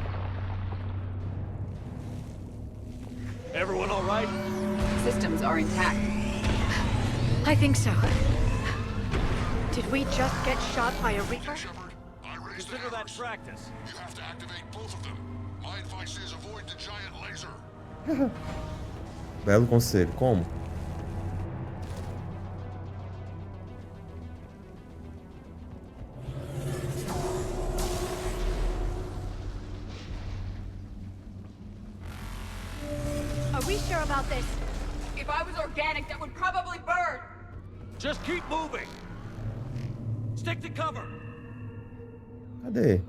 Everyone all right? Systems are intact. I think so. Did we just get shot by a Reaper? Consider that practice. You have to activate both of them. My advice is avoid the giant laser. Belo conselho. Como? Are we sure about this? If I was organic, that would probably burn. Just keep moving. Stick to cover. Cadê?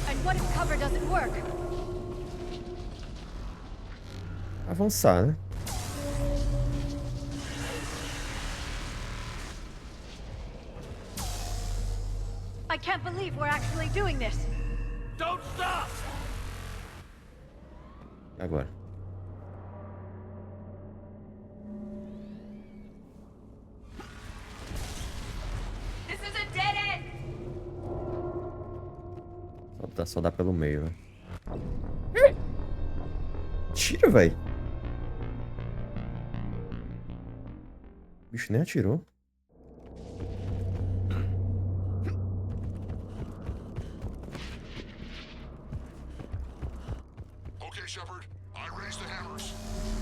And what if cover doesn't work? Avançar, né? I can't believe we're actually doing this. Don't stop! Agora. Só dá pelo meio, velho. Tira, velho. O bicho nem atirou. Okay, Shepard. I raised the hammers.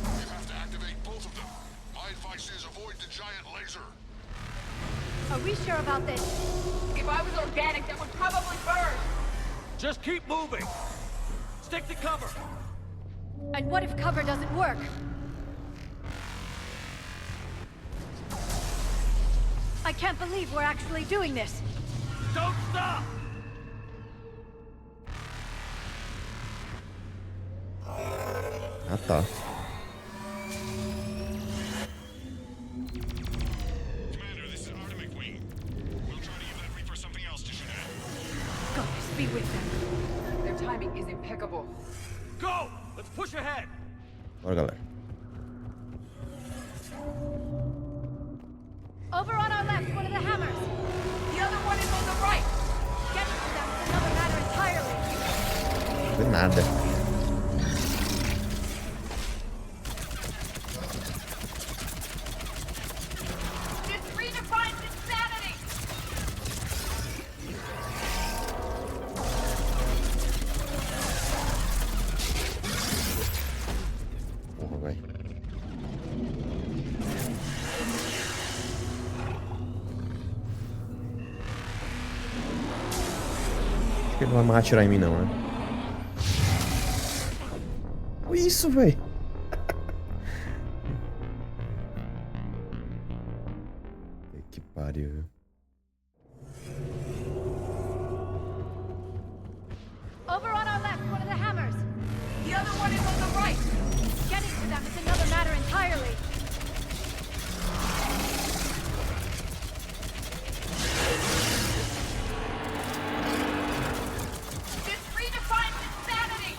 You have to activate both of them. My advice is avoid the giant laser. Are we sure about this? If I was organic, that would probably burn. Just keep moving. Stick to cover. And what if cover doesn't work? I can't believe we're actually doing this. Don't stop! Ah, tá. Goddess, be with them. Their timing is impeccable. Go! Let's push ahead! Bora, galera. Over on our left, one of the hammers. The other one is on the right. Getting to them is another matter entirely. Não vê nada. This redefines insanity. Porra, velho. Acho que ele não vai mais atirar em mim, não, né? Olha isso, velho. Que pariu, viu? Over on our left, one of the hammers. The other one is on the right. Getting to them is another matter entirely. This redefines insanity.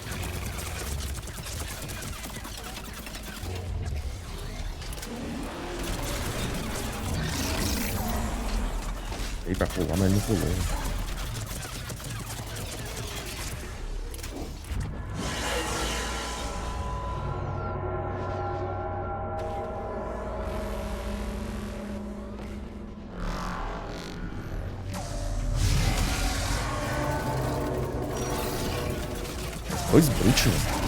Veio pra pular, mas não pulou. Dois brutes, velho.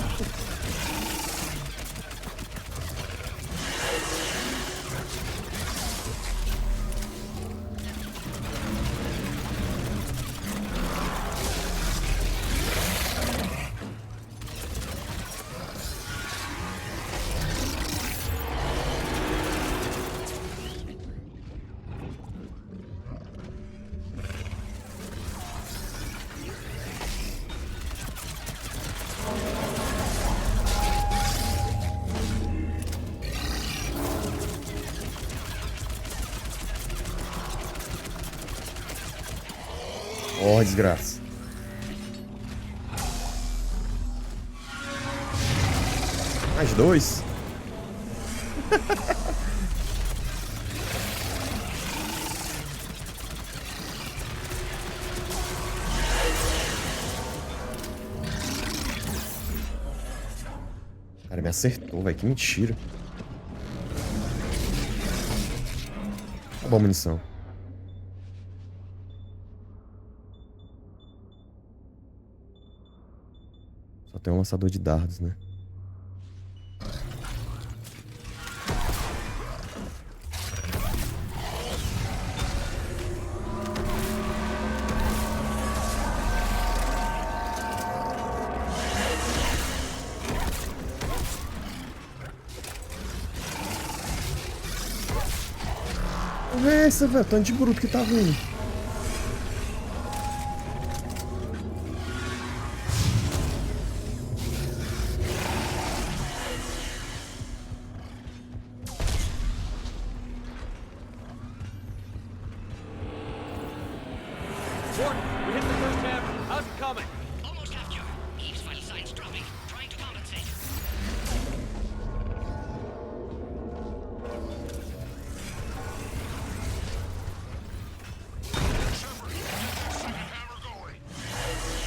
Ó, desgraça. Mais dois. Cara, me acertou, velho. Que mentira. Acabou a munição. Só tem um lançador de dardos, né? Porra é essa, velho? Tanto de bruto que tá vindo. Gordon, we hit the first hammer. How's it coming? Almost have you. Eve's vital signs dropping. Trying to compensate.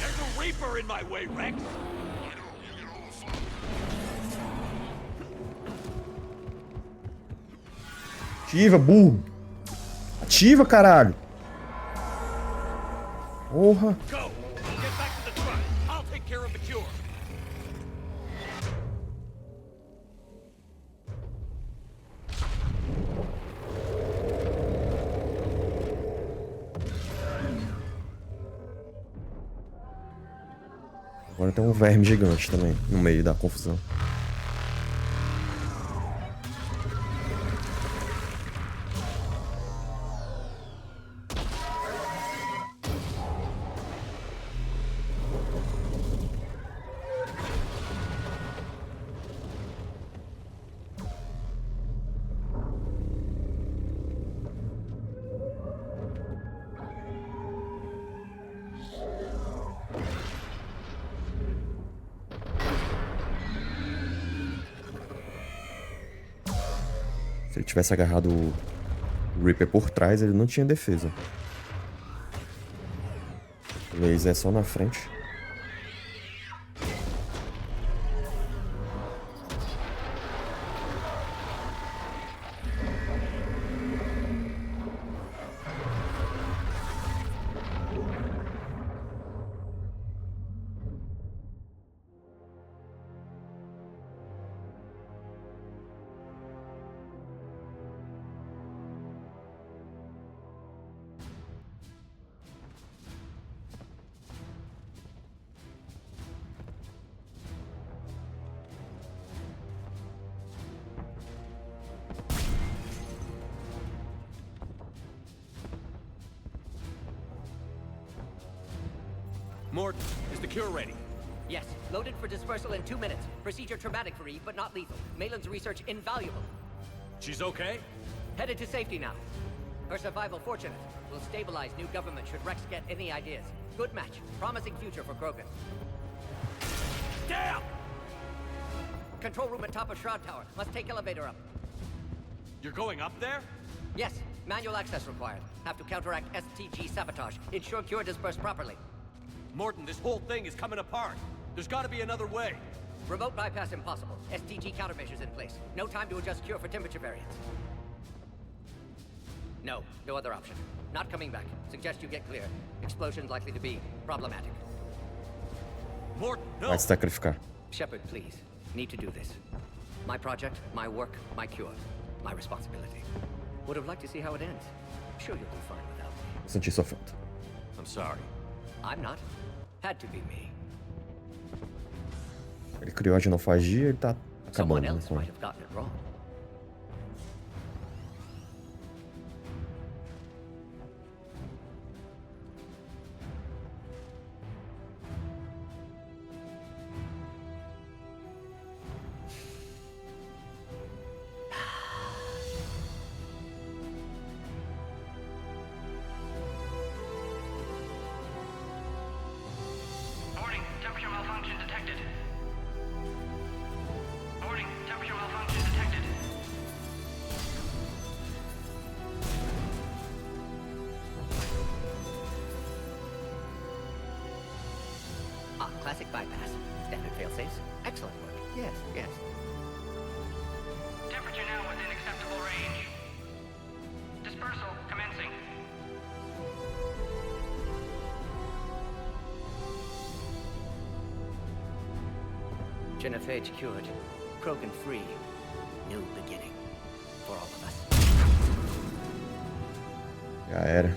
There's a Reaper my way, Rex! Ativa, burro! Ativa, caralho! Porra! Go! Get back to the truck! I'll take care of the cure! Agora tem um verme gigante também, no meio da confusão. Se ele tivesse agarrado o Reaper por trás, ele não tinha defesa. O laser é só na frente. Morton, is the cure ready? Yes, loaded for dispersal in 2 minutes. Procedure traumatic for Eve, but not lethal. Malin's research invaluable. She's okay? Headed to safety now. Her survival fortunate. Will stabilize new government should Rex get any ideas. Good match. Promising future for Krogan. Damn! Control room at top of Shroud Tower. Must take elevator up. You're going up there? Yes, manual access required. Have to counteract STG sabotage. Ensure cure dispersed properly. Morton, this whole thing is coming apart. There's gotta be another way. Remote bypass impossible. STG countermeasures in place. No time to adjust cure for temperature variance. No, no other option. Not coming back. Suggest you get clear. Explosion's likely to be problematic. Morton, no! Vai se sacrificar. Shepard, please. Need to do this. My project, my work, my cure. My responsibility. Would have liked to see how it ends. Sure you'll do fine without me. Vou sentir sua falta. I'm sorry. I'm not. Had to be me. Ele criou a genofagia, ele tá Someone acabando else com might ela. have gotten it wrong. Warning, temperature malfunction detected. Warning, temperature malfunction detected. Ah, classic bypass. Standard failsafes. Excellent work. Yes, yes. Temperature now within acceptable range. Dispersal commencing. Genophage cured. Krogan free. New beginning. For all of us. Já era.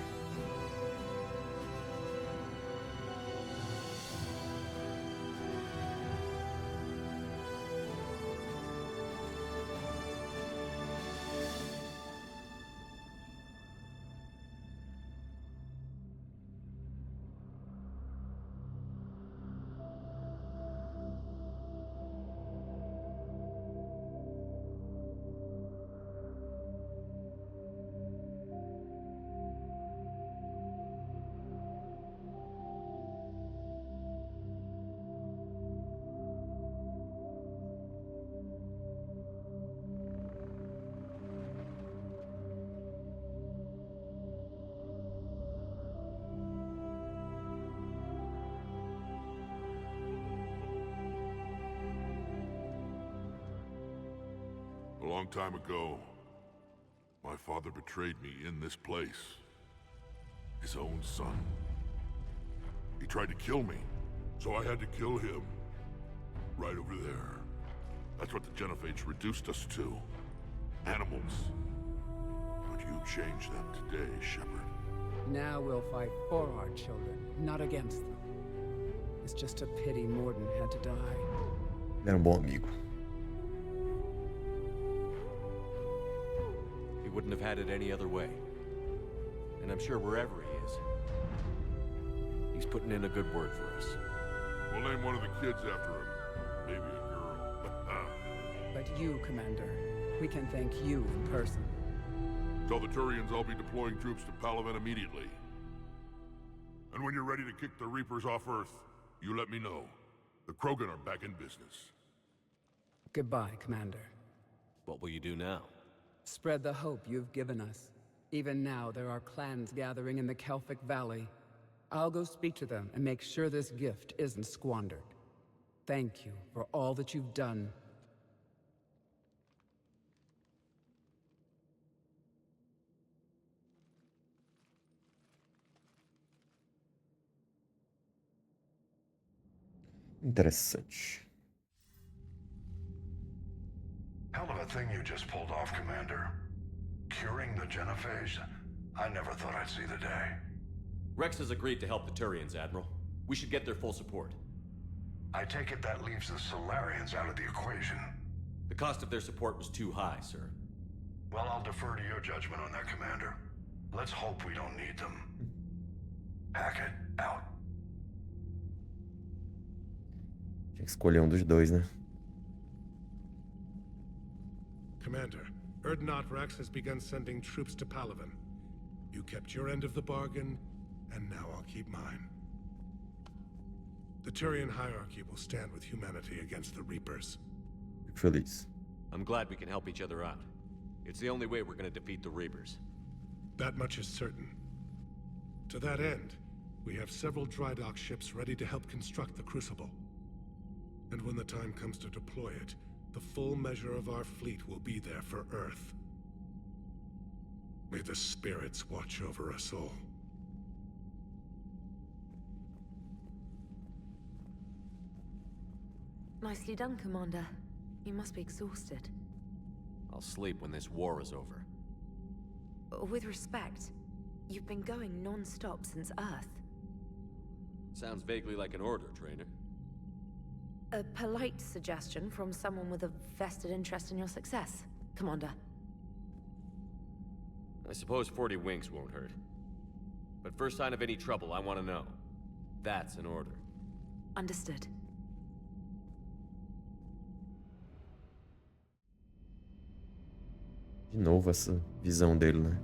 long time ago, my father betrayed me in this place. His own son. He tried to kill me, so I had to kill him. Right over there. That's what the Genophage reduced us to. Animals. But you changed them today, Shepard. Now we'll fight for our children, not against them. It's just a pity Morden had to die. Ele era bom amigo. He wouldn't have had it any other way. And I'm sure wherever he is, he's putting in a good word for us. We'll name one of the kids after him. Maybe a girl. But you, Commander, we can thank you in person. Tell the Turians I'll be deploying troops to Palaven immediately. And when you're ready to kick the Reapers off Earth, you let me know. The Krogan are back in business. Goodbye, Commander. What will you do now? Spread the hope you've given us. Even now, there are clans gathering in the Kelphic Valley. I'll go speak to them and make sure this gift isn't squandered. Thank you for all that you've done. Interessante. Hell of a thing you just pulled off, Commander. Curing the Genophage? I never thought I'd see the day. Rex has agreed to help the Turians, Admiral. We should get their full support. I take it that leaves the Solarians out of the equation. The cost of their support was too high, sir. Well, I'll defer to your judgment on that, Commander. Let's hope we don't need them. Hackett, out. Tinha que escolher dos dois, né? Commander, Erdnot Rex has begun sending troops to Palaven. You kept your end of the bargain, and now I'll keep mine. The Turian hierarchy will stand with humanity against the Reapers. Fico feliz. I'm glad we can help each other out. It's the only way we're gonna defeat the Reapers. That much is certain. To that end, we have several dry dock ships ready to help construct the Crucible. And when the time comes to deploy it, the full measure of our fleet will be there for Earth. May the spirits watch over us all. Nicely done, Commander. You must be exhausted. I'll sleep when this war is over. With respect, you've been going non-stop since Earth. Sounds vaguely like an order, Trainer. A polite suggestion from someone with a vested interest in your success, Commander. I suppose 40 winks won't hurt. But first sign of any trouble, I want to know. That's an order. Understood. De novo essa visão dele, né?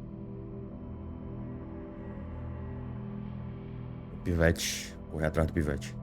O pivete. Correr atrás do pivete.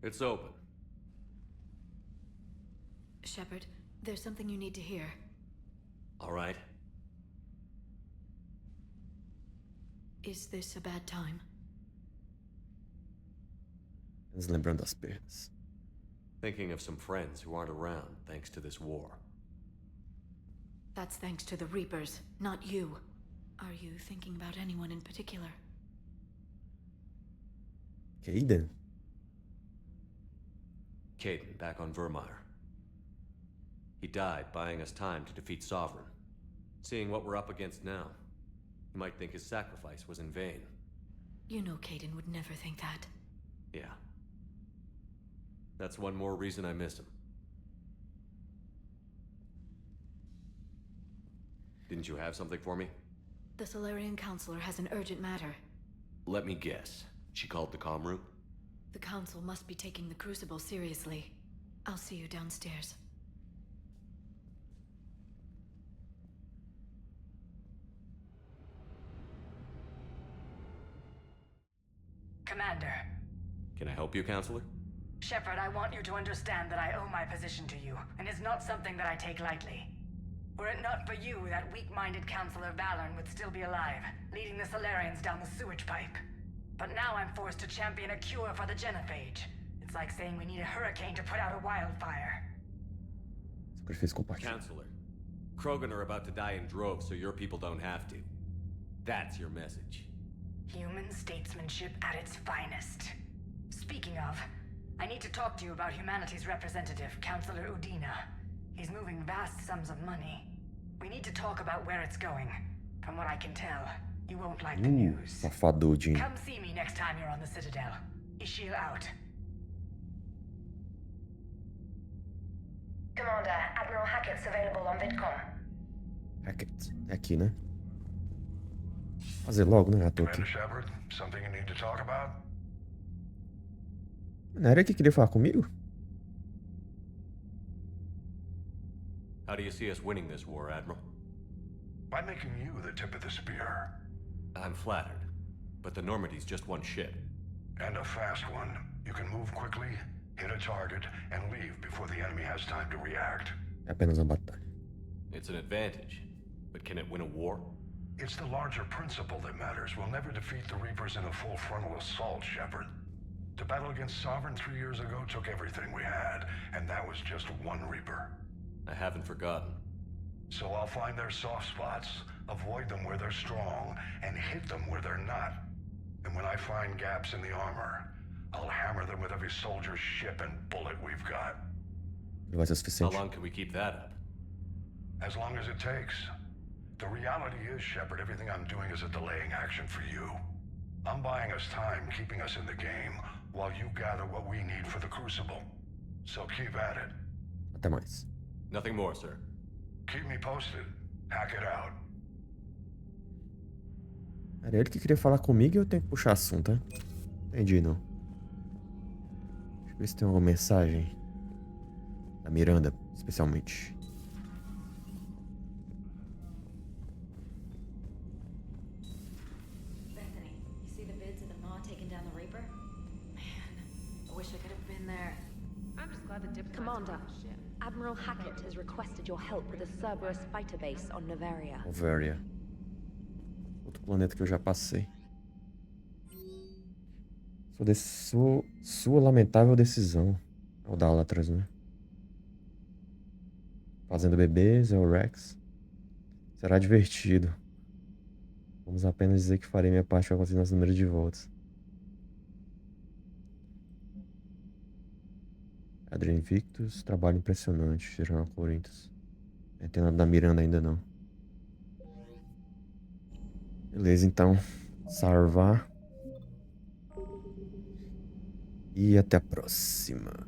It's open. Shepard, there's something you need to hear. All right. Is this a bad time? Mas lembrando das perdas. Thinking of some friends who aren't around thanks to this war. That's thanks to the Reapers, not you. Are you thinking about anyone in particular? Kaidan? Caden, back on Vermeer. He died buying us time to defeat Sovereign. Seeing what we're up against now, you might think his sacrifice was in vain. You know Kaidan would never think that. Yeah. That's one more reason I miss him. Didn't you have something for me? The Solarian Counselor has an urgent matter. Let me guess. She called the comm room? The Council must be taking the Crucible seriously. I'll see you downstairs. Commander. Can I help you, Counselor? Shepard, I want you to understand that I owe my position to you, and it's not something that I take lightly. Were it not for you, that weak-minded Counselor Valorn would still be alive, leading the Solarians down the sewage pipe. But now I'm forced to champion a cure for the genophage. It's like saying we need a hurricane to put out a wildfire. Counselor, Krogan are about to die in droves so your people don't have to. That's your message. Human statesmanship at its finest. Speaking of, I need to talk to you about humanity's representative, Counselor Udina. He's moving vast sums of money. We need to talk about where it's going. From what I can tell, you won't like the news. Safadudinho. Come see me next time you're on the Citadel. Ishil out. Commander, Admiral Hackett's available on VidCom. Hackett. É aqui, né? Fazer logo, né? Tô aqui. Commander Shepard, something you need to talk about? Não era que queria falar comigo? How do you see us winning this war, Admiral? By making you the tip of the spear. I'm flattered, but the Normandy's just one ship. And a fast one. You can move quickly, hit a target, and leave before the enemy has time to react. É apenas uma batalha. It's an advantage, but can it win a war? It's the larger principle that matters. We'll never defeat the Reapers in a full frontal assault, Shepard. The battle against Sovereign 3 years ago took everything we had, and that was just one Reaper. I haven't forgotten. So I'll find their soft spots, avoid them where they're strong, and hit them where they're not. And when I find gaps in the armor, I'll hammer them with every soldier, ship, and bullet we've got. Vai ser suficiente. How long can we keep that up? As long as it takes. The reality is, Shepard, everything I'm doing is a delaying action for you. I'm buying us time, keeping us in the game, while you gather what we need for the Crucible. So keep at it. Até mais. Nothing more, sir. Keep me posted. Hack it out. Era ele que queria falar comigo e eu tenho que puxar assunto, né? Entendi, não. Deixa eu ver se tem alguma mensagem. Da Miranda, especialmente. Bethany, you see the vids of the Maw taking down the Reaper? Man, I wish I could have been there. I'm just glad the diplomats Commander, are on the ship. Admiral Hackett has requested your help with a Cerberus fighter base on Novaria. Novaria. Outro planeta que eu já passei. Sua lamentável decisão. Audálatras, né? Fazendo bebês, é o Rex. Será divertido. Vamos apenas dizer que farei minha parte para conseguir nosso número de voltas. Adrian Invictus, trabalho impressionante. General Corinthians. Não tem nada da Miranda ainda não. Beleza, então. Salvar. E até a próxima.